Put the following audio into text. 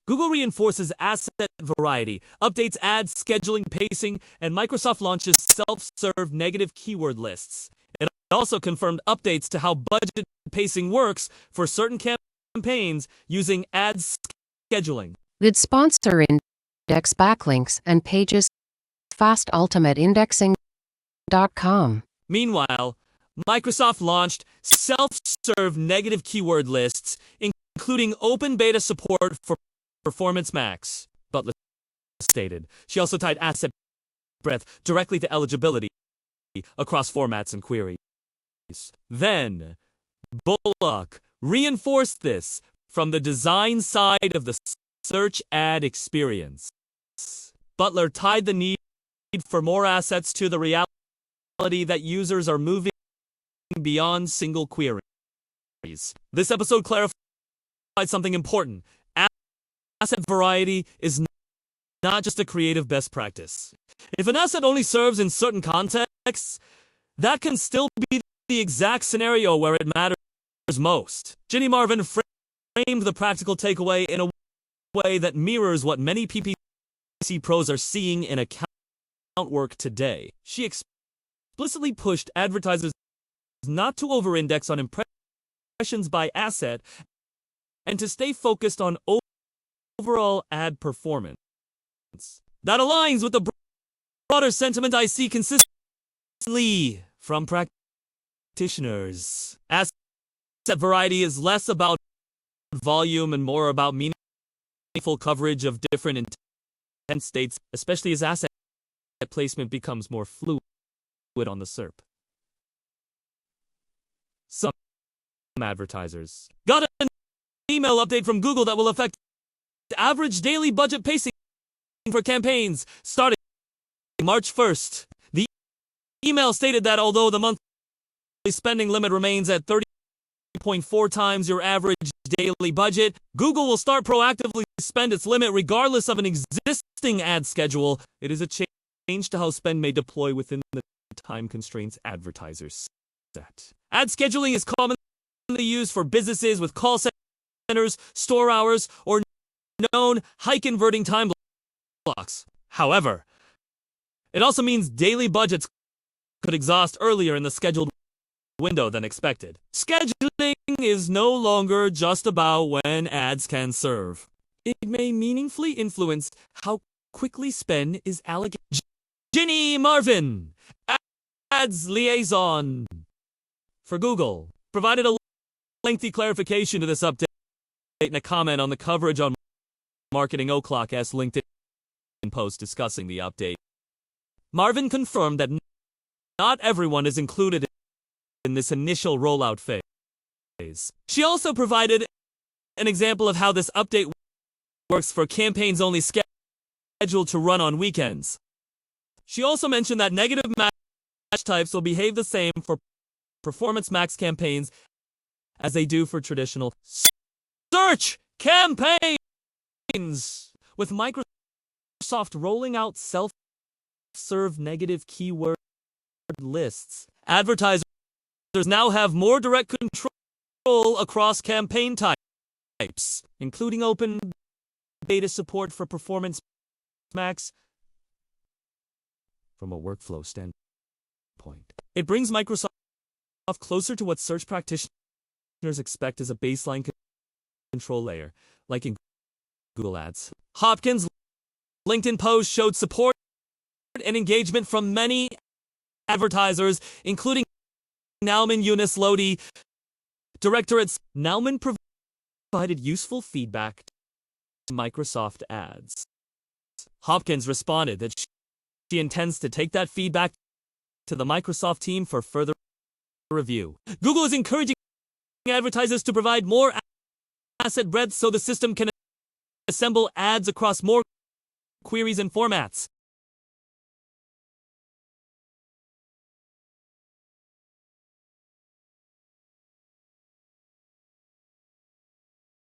Google reinforces asset variety, updates ad scheduling pacing, and Microsoft launches self-serve negative keyword lists. It also confirmed updates to how budget pacing works for certain campaigns using ad scheduling. With sponsor index backlinks and pages, fast ultimate indexing.com. Meanwhile, Microsoft launched self-serve negative keyword lists, including open beta support for Performance Max, Butler stated. She also tied asset breadth directly to eligibility across formats and queries. Then, Bullock reinforced this from the design side of the search ad experience. Butler tied the need for more assets to the reality that users are moving beyond single queries. This episode clarified something important. Asset variety is not just a creative best practice. If an asset only serves in certain contexts, that can still be the exact scenario where it matters most. Ginny Marvin framed the practical takeaway in a way that mirrors what many PPC pros are seeing in account work today. She explicitly pushed advertisers not to over-index on impressions by asset and to stay focused on overall ad performance. That aligns with the broader sentiment I see consistently from practitioners. Asset variety is less about volume and more about meaningful coverage of different intent states, especially as asset placement becomes more fluid on the SERP. Some advertisers got an email update from Google that will affect average daily budget pacing for campaigns starting March 1st. The email stated that although the monthly spending limit remains at 30.4 times your average daily budget, Google will start proactively spend its limit regardless of an existing ad schedule. It is a change to how spend may deploy within the time constraints advertisers set. Ad scheduling is commonly used for businesses with call centers, store hours, or known high-converting time blocks. However, it also means daily budgets could exhaust earlier in the scheduled window than expected. Scheduling is no longer just about when ads can serve. It may meaningfully influence how quickly spend is allocated. Ginny Marvin, ads liaison for Google, provided a lengthy clarification to this update in a comment on the coverage on Marketing O'Clock's LinkedIn post discussing the update. Marvin confirmed that not everyone is included in this initial rollout phase. She also provided an example of how this update works for campaigns only scheduled to run on weekends. She also mentioned that negative match types will behave the same for Performance Max campaigns as they do for traditional search campaigns. With Microsoft rolling out self-serve negative keyword lists, advertisers now have more direct control across campaign types, including open beta support for Performance Max. From a workflow standpoint, it brings Microsoft closer to what search practitioners expect as a baseline control layer, like in Google Ads. Hopkins' LinkedIn post showed support and engagement from many advertisers, including Nauman Yunus Lodi, director at Nauman provided useful feedback to Microsoft Ads. Hopkins responded that she intends to take that feedback to the Microsoft team for further review. Google is encouraging advertisers to provide more asset breadth so the system can assemble ads across more queries and formats.